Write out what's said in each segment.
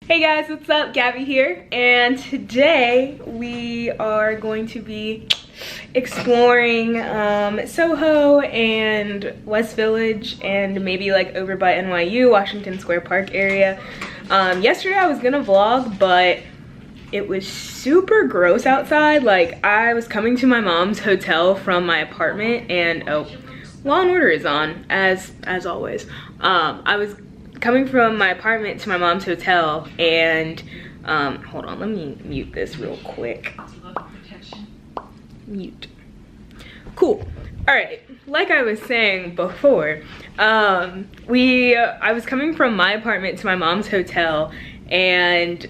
Hey guys, what's up? Gabby here, and today we are going to be exploring Soho and West Village and maybe like over by NYU, Washington Square Park area. Yesterday I was gonna vlog, but it was super gross outside. Like, I was coming to my mom's hotel from my apartment, and oh, Law and Order is on, as always. I was coming from my apartment to my mom's hotel, and hold on, let me mute this real quick. Mute. Cool. All right, like I was saying before, I was coming from my apartment to my mom's hotel, and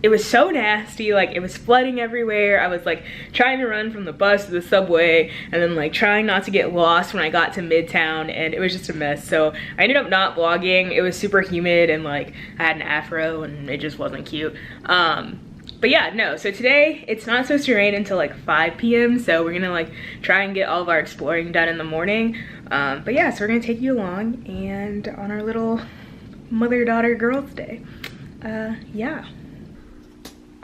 it was so nasty. Like, it was flooding everywhere. I was like trying to run from the bus to the subway, and then like trying not to get lost when I got to Midtown, and it was just a mess. So I ended up not vlogging. It was super humid, and like I had an afro, and it just wasn't cute. But yeah, no, so today it's not supposed to rain until like 5 p.m. So we're gonna like try and get all of our exploring done in the morning. But yeah, so we're gonna take you along and on our little mother-daughter girls day. Yeah.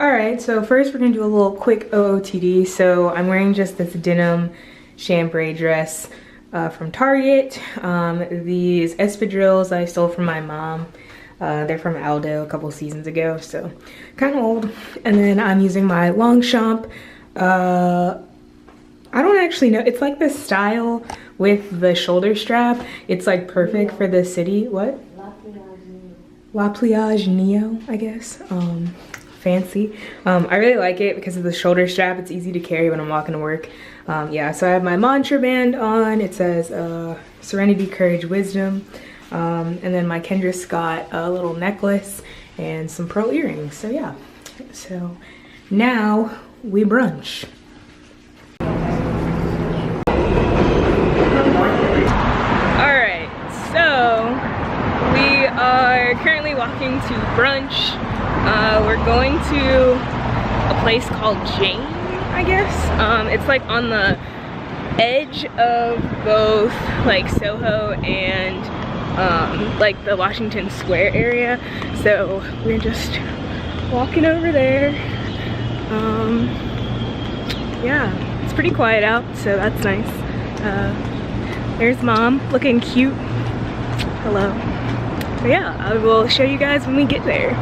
All right, so first we're gonna do a little quick OOTD. So I'm wearing just this denim chambray dress from Target. These espadrilles I stole from my mom. They're from Aldo a couple seasons ago, so kind of old. And then I'm using my Longchamp. I don't actually know, it's like this style with the shoulder strap. It's like perfect for the city. What? La Pliage Neo, I guess. Fancy. I really like it because of the shoulder strap. It's easy to carry when I'm walking to work. Yeah, so I have my mantra band on. It says Serenity, Courage, Wisdom. And then my Kendra Scott little necklace and some pearl earrings. So yeah, so now we brunch. All right, so we are currently walking to brunch. We're going to a place called Jane, I guess. It's like on the edge of both like Soho and like the Washington Square area. So we're just walking over there. Yeah, it's pretty quiet out, so that's nice. There's mom looking cute. Hello. But yeah, I will show you guys when we get there.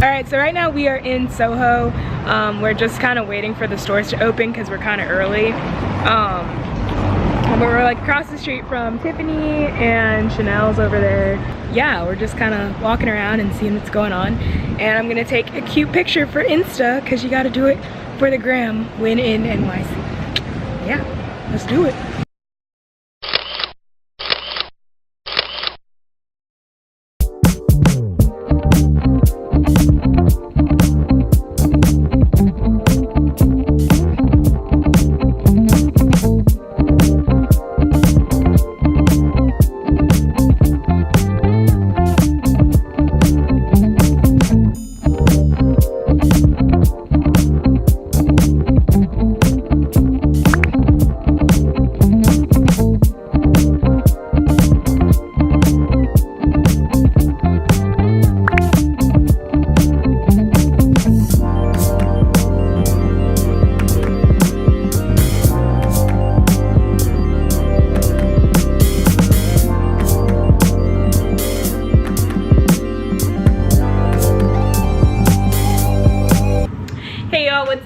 Alright, so right now we are in Soho. We're just kind of waiting for the stores to open because we're kind of early. But we're like across the street from Tiffany and Chanel's over there. Yeah, we're just kind of walking around and seeing what's going on. And I'm gonna take a cute picture for Insta because you gotta do it for the gram when in NYC. Yeah, let's do it.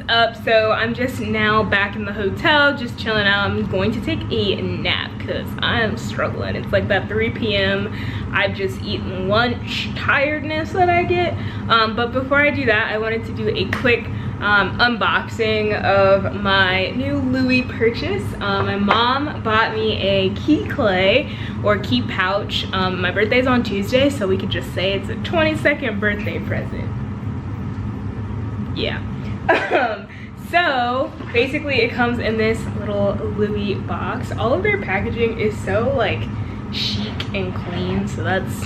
Up, so I'm just now back in the hotel, just chilling out. I'm going to take a nap because I am struggling. It's like that 3 p.m. I've just eaten lunch tiredness that I get. But before I do that, I wanted to do a quick unboxing of my new Louis purchase. My mom bought me a key clay or key pouch. My birthday's on Tuesday, so we could just say it's a 22nd birthday present. Yeah. So basically it comes in this little Louis box. All of their packaging is so like chic and clean, so that's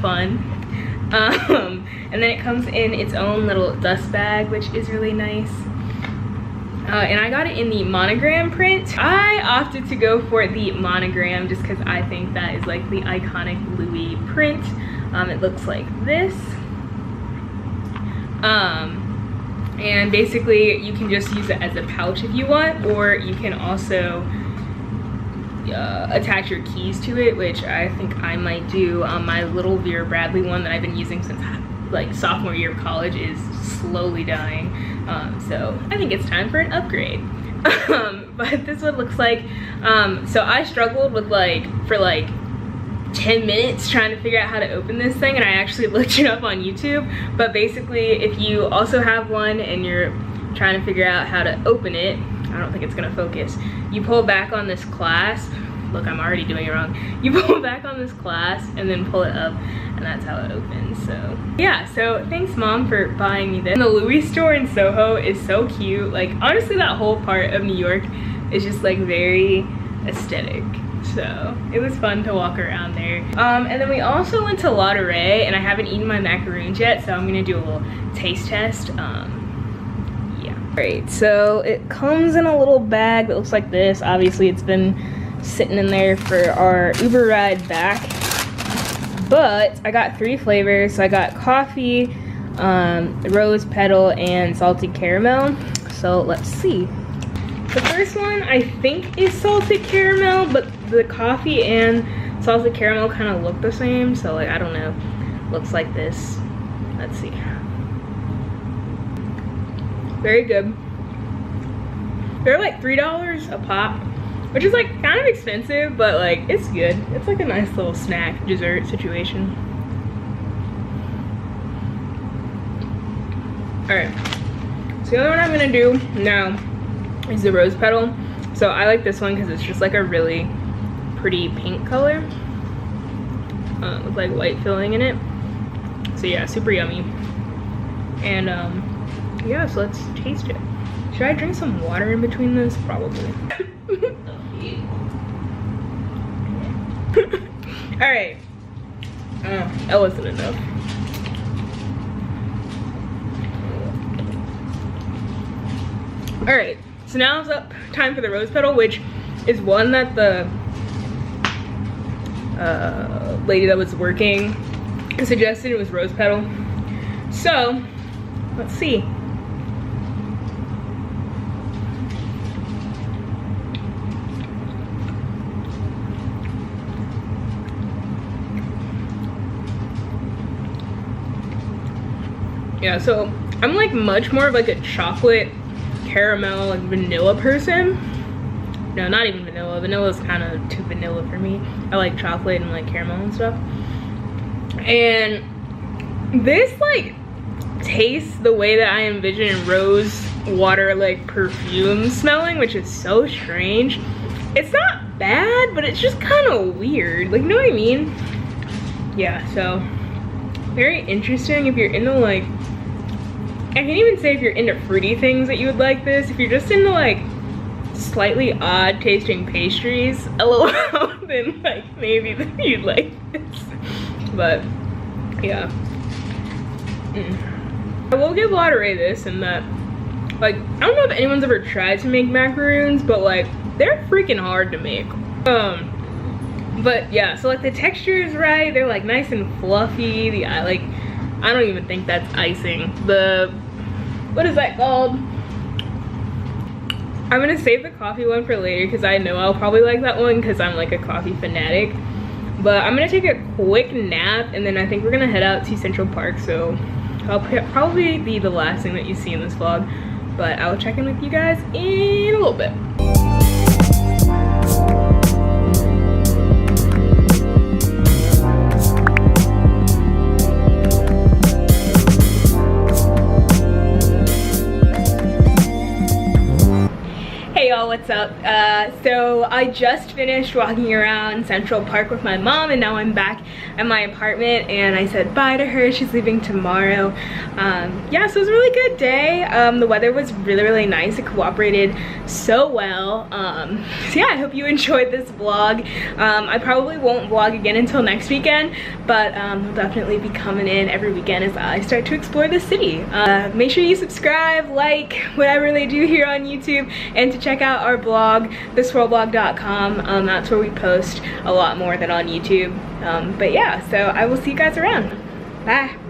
fun. And then it comes in its own little dust bag, which is really nice. And I got it in the monogram print. I opted to go for the monogram just because I think that is like the iconic Louis print. It looks like this. And basically you can just use it as a pouch if you want, or you can also attach your keys to it, which I think I might do. My little Vera Bradley one that I've been using since like sophomore year of college is slowly dying, so I think it's time for an upgrade. But this one looks like, so I struggled with for 10 minutes trying to figure out how to open this thing, and I actually looked it up on YouTube. But basically if you also have one and you're trying to figure out how to open it, I don't think it's gonna focus, you pull back on this clasp. Look, I'm already doing it wrong. You pull back on this clasp and then pull it up, and that's how it opens. So yeah, so thanks Mom for buying me this. And the Louis store in Soho is so cute. Like honestly, that whole part of New York is just like very aesthetic. So it was fun to walk around there. And then we also went to La Durée, and I haven't eaten my macaroons yet, so I'm gonna do a little taste test. Yeah. Alright, so it comes in a little bag that looks like this. Obviously it's been sitting in there for our Uber ride back. But I got 3 flavors. So I got coffee, rose petal, and salted caramel. So let's see. The first one I think is salted caramel, but the coffee and salted caramel kind of look the same, so like I don't know. Looks like this. Let's see. Very good. They're like $3 a pop, which is like kind of expensive, but like it's good. It's like a nice little snack dessert situation. Alright, so the other one I'm gonna do now is the rose petal. So I like this one because it's just like a really pretty pink color with like white filling in it. So yeah, super yummy. And yeah, so let's taste it. Should I drink some water in between this? Probably. All right. That wasn't enough. All right. So now it's time for the rose petal, which is one that the lady that was working suggested. It was rose petal. So let's see. Yeah, so I'm like much more of like a chocolate caramel like vanilla person. No, not even vanilla. Vanilla's kind of too vanilla for me. I like chocolate and like caramel and stuff. And this like tastes the way that I envision rose water like perfume smelling, which is so strange. It's not bad, but it's just kind of weird. Like, you know what I mean? Yeah, so very interesting if you're into like, I can't even say if you're into fruity things that you would like this. If you're just into like slightly odd tasting pastries, LOL, then like maybe you'd like this. But yeah. I will give La Durée this, and that like, I don't know if anyone's ever tried to make macaroons, but like they're freaking hard to make. But yeah, so like the texture is right. They're like nice and fluffy. The like, I don't even think that's icing. The, what is that called? I'm gonna save the coffee one for later because I know I'll probably like that one because I'm like a coffee fanatic. But I'm gonna take a quick nap, and then I think we're gonna head out to Central Park. So I'll probably be the last thing that you see in this vlog, but I'll check in with you guys in a little bit. what's up? So I just finished walking around Central Park with my mom, and now I'm back at my apartment, and I said bye to her. She's leaving tomorrow. Yeah, so it was a really good day. The weather was really nice. It cooperated so well. So yeah, I hope you enjoyed this vlog. I probably won't vlog again until next weekend, but I'll definitely be coming in every weekend as I start to explore the city. Make sure you subscribe, like, whatever they do here on YouTube, and to check out our blog, thisworldblog.com. That's where we post a lot more than on YouTube. But yeah, so I will see you guys around. Bye.